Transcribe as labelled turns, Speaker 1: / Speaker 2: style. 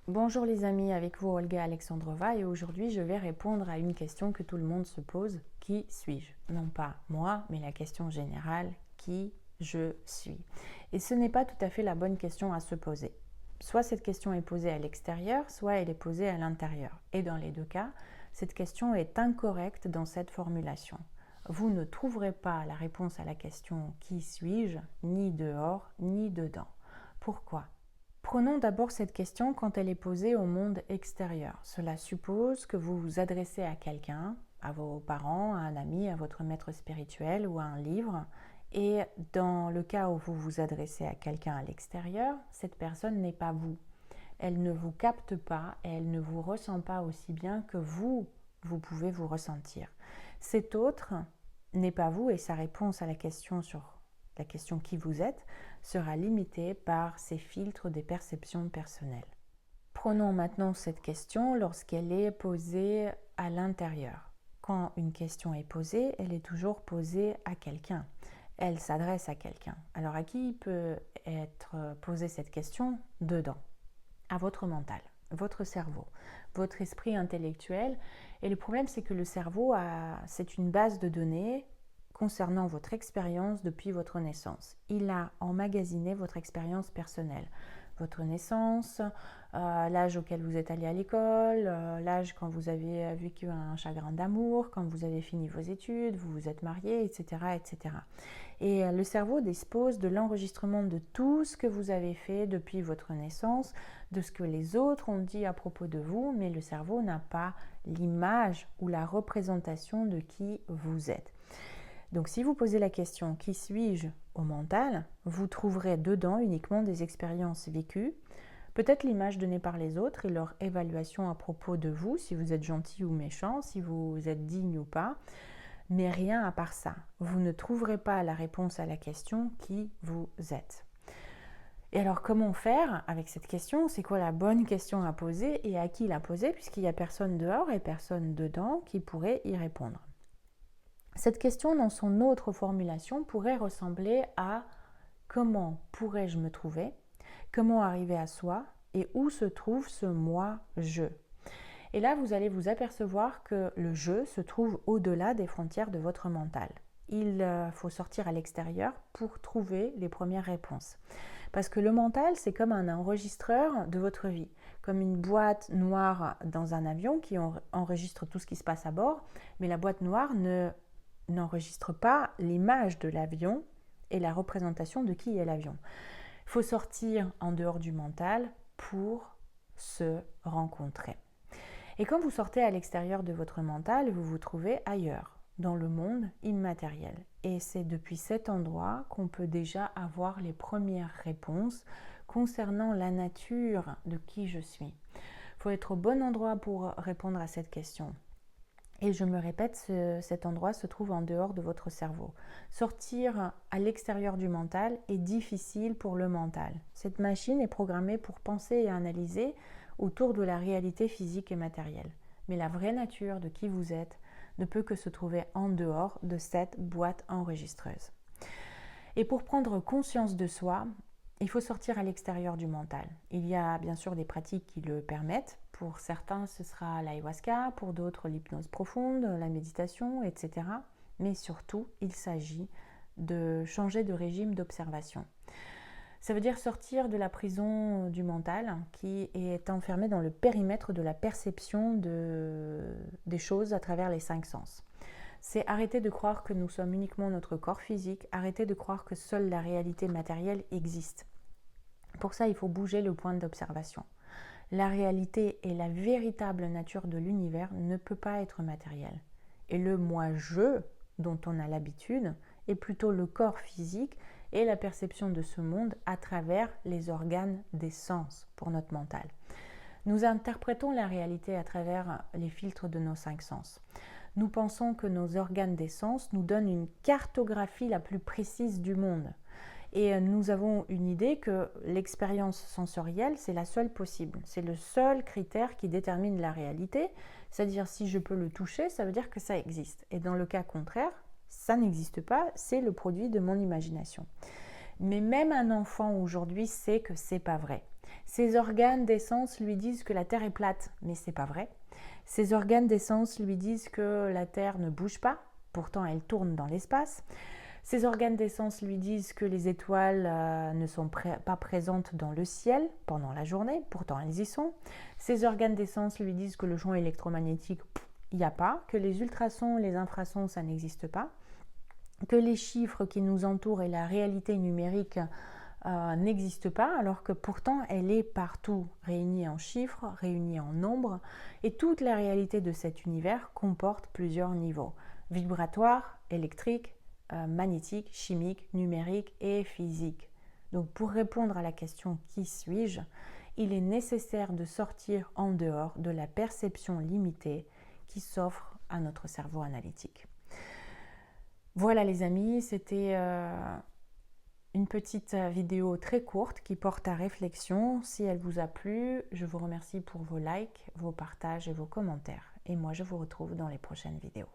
Speaker 1: Bonjour les amis, avec vous Olga Alexandrova et aujourd'hui je vais répondre à une question que tout le monde se pose. Qui suis-je? Non pas moi, mais la question générale, qui je suis? Et ce n'est pas tout à fait la bonne question à se poser. Soit cette question est posée à l'extérieur, soit elle est posée à l'intérieur. Et dans les deux cas, cette question est incorrecte dans cette formulation. Vous ne trouverez pas la réponse à la question qui suis-je, ni dehors, ni dedans. Pourquoi? Prenons d'abord cette question quand elle est posée au monde extérieur. Cela suppose que vous vous adressez à quelqu'un, à vos parents, à un ami, à votre maître spirituel ou à un livre. Et dans le cas où vous vous adressez à quelqu'un à l'extérieur, cette personne n'est pas vous. Elle ne vous capte pas et elle ne vous ressent pas aussi bien que vous pouvez vous ressentir. Cet autre n'est pas vous et sa réponse à la question sur la question qui vous êtes sera limitée par ses filtres des perceptions personnelles. Prenons maintenant cette question lorsqu'elle est posée à l'intérieur. Quand une question est posée, elle est toujours posée à quelqu'un. Elle s'adresse à quelqu'un. Alors à qui peut être posée cette question? Dedans, à votre mental, votre cerveau, votre esprit intellectuel. Et le problème, c'est que le cerveau, c'est une base de données concernant votre expérience depuis votre naissance. Il a emmagasiné votre expérience personnelle, votre naissance, l'âge auquel vous êtes allé à l'école, l'âge quand vous avez vécu un chagrin d'amour, quand vous avez fini vos études, vous vous êtes marié, etc., etc. Et le cerveau dispose de l'enregistrement de tout ce que vous avez fait depuis votre naissance, de ce que les autres ont dit à propos de vous, mais le cerveau n'a pas l'image ou la représentation de qui vous êtes. Donc si vous posez la question « Qui suis-je » au mental, vous trouverez dedans uniquement des expériences vécues, peut-être l'image donnée par les autres et leur évaluation à propos de vous, si vous êtes gentil ou méchant, si vous êtes digne ou pas, mais rien à part ça. Vous ne trouverez pas la réponse à la question « Qui vous êtes ?» Et alors comment faire avec cette question? C'est quoi la bonne question à poser et à qui la poser, puisqu'il n'y a personne dehors et personne dedans qui pourrait y répondre. Cette question, dans son autre formulation, pourrait ressembler à comment pourrais-je me trouver, comment arriver à soi et où se trouve ce moi-je. Et là, vous allez vous apercevoir que le je se trouve au-delà des frontières de votre mental. Il faut sortir à l'extérieur pour trouver les premières réponses. Parce que le mental, c'est comme un enregistreur de votre vie, comme une boîte noire dans un avion qui enregistre tout ce qui se passe à bord, mais la boîte noire n'enregistre pas l'image de l'avion et la représentation de qui est l'avion. Il faut sortir en dehors du mental pour se rencontrer. Et quand vous sortez à l'extérieur de votre mental, vous vous trouvez ailleurs, dans le monde immatériel. Et c'est depuis cet endroit qu'on peut déjà avoir les premières réponses concernant la nature de qui je suis. Il faut être au bon endroit pour répondre à cette question. Et je me répète, cet endroit se trouve en dehors de votre cerveau. Sortir à l'extérieur du mental est difficile pour le mental. Cette machine est programmée pour penser et analyser autour de la réalité physique et matérielle. Mais la vraie nature de qui vous êtes ne peut que se trouver en dehors de cette boîte enregistreuse. Et pour prendre conscience de soi, il faut sortir à l'extérieur du mental. Il y a bien sûr des pratiques qui le permettent. Pour certains, ce sera l'ayahuasca, pour d'autres, l'hypnose profonde, la méditation, etc. Mais surtout, il s'agit de changer de régime d'observation. Ça veut dire sortir de la prison du mental qui est enfermée dans le périmètre de la perception des choses à travers les 5 sens. C'est arrêter de croire que nous sommes uniquement notre corps physique, arrêter de croire que seule la réalité matérielle existe. Pour ça, il faut bouger le point d'observation. La réalité et la véritable nature de l'univers ne peut pas être matérielle. Et le moi-je, dont on a l'habitude, est plutôt le corps physique et la perception de ce monde à travers les organes des sens pour notre mental. Nous interprétons la réalité à travers les filtres de nos 5 sens. Nous pensons que nos organes des sens nous donnent une cartographie la plus précise du monde. Et nous avons une idée que l'expérience sensorielle, c'est la seule possible. C'est le seul critère qui détermine la réalité. C'est-à-dire, si je peux le toucher, ça veut dire que ça existe. Et dans le cas contraire, ça n'existe pas, c'est le produit de mon imagination. Mais même un enfant aujourd'hui sait que c'est pas vrai. Ses organes d'essence lui disent que la Terre est plate, mais c'est pas vrai. Ses organes d'essence lui disent que la Terre ne bouge pas, pourtant elle tourne dans l'espace. Ses organes d'essence lui disent que les étoiles ne sont pas présentes dans le ciel pendant la journée, pourtant elles y sont. Ses organes d'essence lui disent que le champ électromagnétique, il n'y a pas, que les ultrasons, les infrasons, ça n'existe pas, que les chiffres qui nous entourent et la réalité numérique n'existe pas, alors que pourtant elle est partout, réunie en chiffres, réunie en nombres, et toute la réalité de cet univers comporte plusieurs niveaux, vibratoire, électrique, magnétique, chimique, numérique et physique. Donc pour répondre à la question « Qui suis-je ?», il est nécessaire de sortir en dehors de la perception limitée qui s'offre à notre cerveau analytique. Voilà les amis, c'était une petite vidéo très courte qui porte à réflexion. Si elle vous a plu, je vous remercie pour vos likes, vos partages et vos commentaires. Et moi, je vous retrouve dans les prochaines vidéos.